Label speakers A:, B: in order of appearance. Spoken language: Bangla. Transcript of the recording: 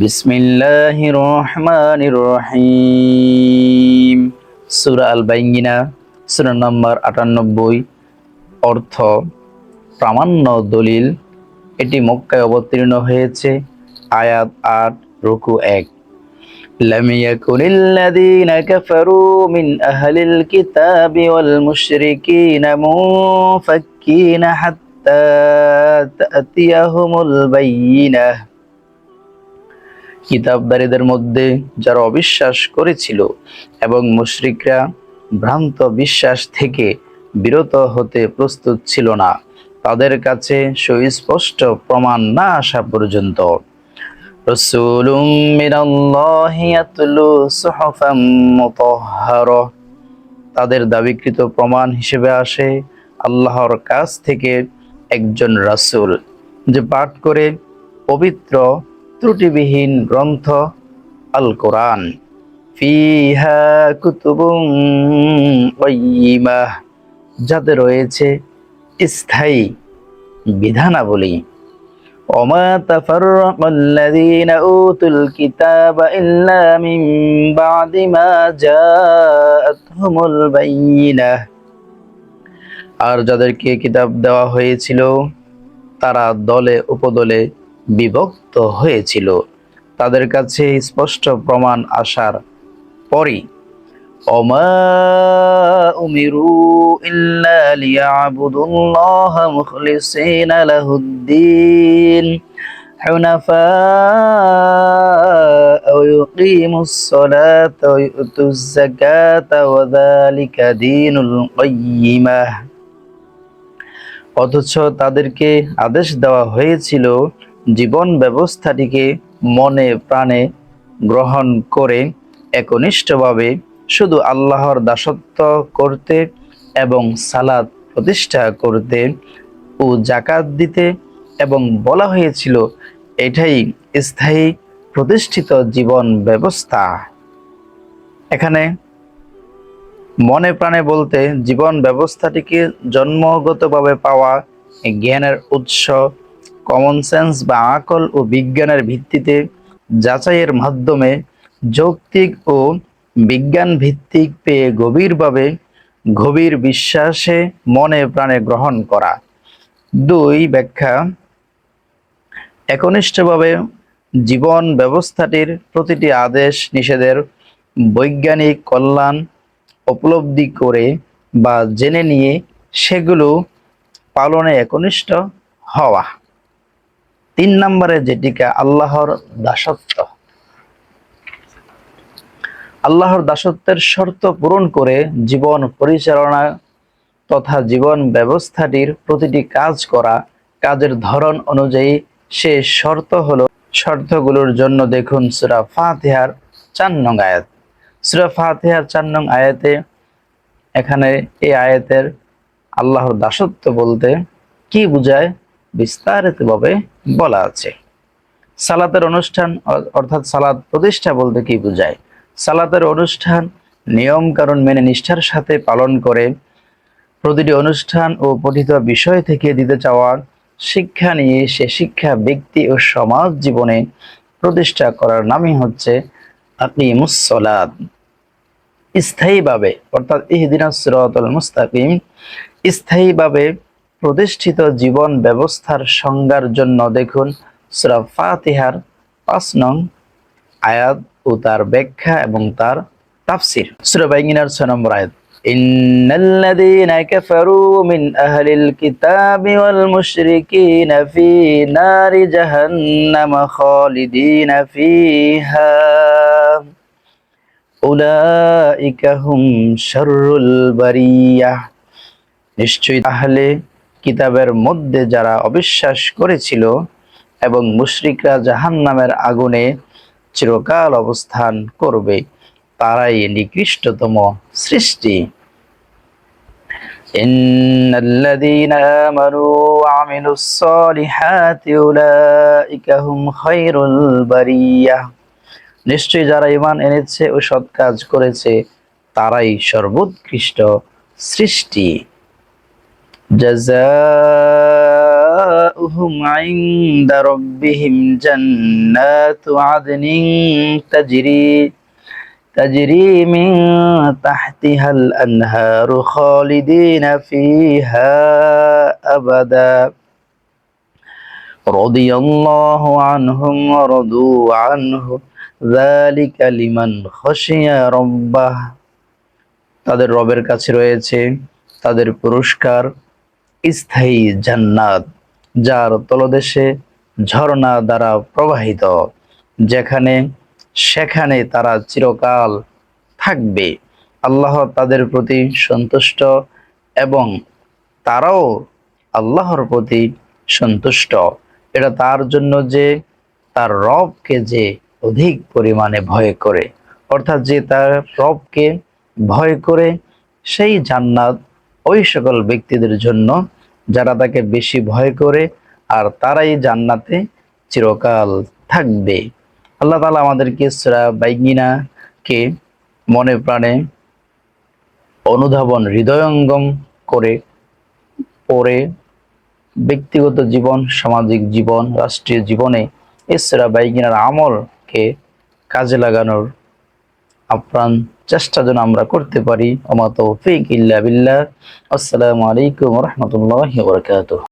A: বিসমিল্লাহির রহমানির রহিম। সূরা আল বাইয়িনা, সূরা নম্বর ৯৮। অর্থ প্রামাণ্য দলিল। এটি মক্কায় অবতীর্ণ হয়েছে। আয়াত ৮, রুকু ১। লাম ইয়াকুনিল্লাযীনা কাফারু মিন আহলিল কিতাবি ওয়াল মুশরিকিনা মুনফাক্কিনা হাত্তা তা'তিয়াহুমুল বায়িনাহ। কিতাবধারীদের মধ্যে যারা অবিশ্বাস করেছিল এবং মুশরিকরা ভ্রান্ত বিশ্বাস থেকে বিরত হতে প্রস্তুত ছিল না, তাদের কাছে সুস্পষ্ট প্রমাণ না আসা পর্যন্ত। রাসূলুম মিনাল্লাহি ইয়াতলু সুহুফাম মুতাহহারা। তাদের দাবিকৃত প্রমাণ হিসেবে আসে আল্লাহর কাছ থেকে একজন রাসূল, যে পাঠ করে পবিত্র ত্রুটিবিহীন গ্রন্থ আল কোরআন। ফিহা কুতুবুন কাইয়্যিমাহ, যাতে রয়েছে স্থায়ী বিধানাবলী। ওমা তাফাররাকাল্লাযীনা উতুল কিতাবা ইল্লা মিন বা'দি মা জাআতহুমুল বায়িনাহ। আর যাদেরকে কিতাব দেওয়া হয়েছিল তারা দলে উপদলে বিভক্ত হয়েছিল তাদের কাছে স্পষ্ট প্রমাণ আসার পরই। ওমা উমিরু ইল্লা লিয়াবুদুল্লাহা মুখলিসিনা লাহুদ্দীন হুনাফা ওয়া ইউকিমুস সালাতা ওয়া ইউতুজ যাকাতা ওয়া যালিকা দীনুল কাইয়্যিমাহ। অথচ তাদেরকে আদেশ দেওয়া হয়েছিল জীবন ব্যবস্থাটিকে মনে প্রাণে গ্রহণ করে একনিষ্ঠভাবে শুধু আল্লাহর দাসত্ব করতে এবং সালাত প্রতিষ্ঠা করতে ও যাকাত দিতে, এবং বলা হয়েছিল এটাই স্থায়ী প্রতিষ্ঠিত জীবন ব্যবস্থা। এখানে মনে প্রাণে বলতে জীবন ব্যবস্থাটিকে জন্মগতভাবে পাওয়া জ্ঞানের উৎস, কমন সেন্স বা আকল ও বিজ্ঞানের ভিত্তিতে যাচাইয়ের মাধ্যমে যৌক্তিক ও বিজ্ঞান ভিত্তিক পেয়ে গভীর বিশ্বাসে মনে প্রাণে গ্রহণ করা। ২. ব্যাখ্যা: একনিষ্ঠভাবে জীবন ব্যবস্থাটির প্রতিটি আদেশ নিষেধের বৈজ্ঞানিক কল্যাণ উপলব্ধি করে বা জেনে নিয়ে সেগুলো পালনে একনিষ্ঠ হওয়া। ৩ নম্বরে যেটিকে আল্লাহর দাসত্ব। আল্লাহর দাসত্বের শর্ত পূরণ করে জীবন পরিচালনা তথা জীবন ব্যবস্থাটির প্রতিটি কাজ করা, কাজের ধরন অনুযায়ী সে শর্তগুলোর জন্য দেখুন সূরা ফাতিহার ৪ নং আয়াত। সূরা ফাতিহার ৪ নং আয়াতে, এখানে এই আয়াতের আল্লাহর দাসত্ব বলতে কি বোঝায় বিস্তারিতভাবে বলা আছে। সালাতের অনুষ্ঠান অর্থাৎ সালাত প্রতিষ্ঠা বলতে কি বোঝায়? সালাতের অনুষ্ঠান নিয়ম কারণ মেনে নিষ্ঠার সাথে পালন করে প্রতিটি অনুষ্ঠান ও পঠিত বিষয় থেকে দিতে চাওয়া শিক্ষা নিয়ে সে শিক্ষা ব্যক্তি ও সমাজ জীবনে প্রতিষ্ঠা করার নামই হচ্ছে আকিমুস সালাত। স্থায়ীভাবে অর্থাৎ ইহদিনাস সিরাতাল মুস্তাকিম, স্থায়ীভাবে প্রতিষ্ঠিত জীবন ব্যবস্থার সংজ্ঞার জন্য দেখুন সূরা ফাতিহার ৫ নং আয়াত ও তার ব্যাখ্যা এবং তার তাফসীর। সূরা বাইয়িনার ৬ নম্বর আয়াত, ইন্নাল্লাযীনা কাফারু মিন আহলিল কিতাবি ওয়াল মুশরিকিনা ফি নারি জাহান্নাম খালিদিনা ফিহা উলাইকা হুম শাররুল বারিয়াহ। নিশ্চয়ই আহলে কিতাবের মধ্যে যারা অবিশ্বাস করেছিল এবং মুশরিকরা জাহান্নামের আগুনে চিরকাল অবস্থান করবে, তারাই নিকৃষ্টতম সৃষ্টি। ইন্নাল্লাযীনা আমানু ওয়া আমিলুস সালিহাতি উলাইকা হুম খায়রুল বারিয়াহ। নিশ্চয়ই যারা ঈমান এনেছে ও সৎ কাজ করেছে তারাই সর্বোৎকৃষ্ট সৃষ্টি। জাযাআ جزاؤهم عند ربهم جنات عدن تجري من تحتها الأنهار خالدين فيها أبدا رضي الله عنهم ورضوا عنه ذلك لمن خشي ربه। তাদের রবের কাছে রয়েছে তাদের পুরস্কার, স্থায়ী জান্নাত, যার তলদেশে ঝর্ণা দ্বারা প্রবাহিত, সেখানে তারা চিরকাল থাকবে। আল্লাহ তাদের প্রতি সন্তুষ্ট এবং তারাও আল্লাহর প্রতি সন্তুষ্ট। এটা তার জন্য যে তার রবকে যে অধিক পরিমাণে ভয় করে, অর্থাৎ যে তার রবকে ভয় করে, সেই জান্নাত ওই সকল ব্যক্তিদের জন্য যারা তাকে বেশি ভয় করে, আর তারাই জান্নাতে চিরকাল থাকবে। আল্লাহ তাআলা আমাদেরকে সূরা বাইয়িনাকে মনে প্রাণে অনুধাবন, হৃদয়ঙ্গম করে পড়ে ব্যক্তিগত জীবন, সামাজিক জীবন, রাষ্ট্রীয় জীবনে এই সূরা বাইয়িনার আমলকে কাজে লাগানোর আপ্রাণ চেষ্টা যেন আমরা করতে পারি। ওমা তৌফিক ইল্লা বিল্লাহ। আসসালামু আলাইকুম ওয়া রাহমাতুল্লাহি ওয়া বারাকাতুহু।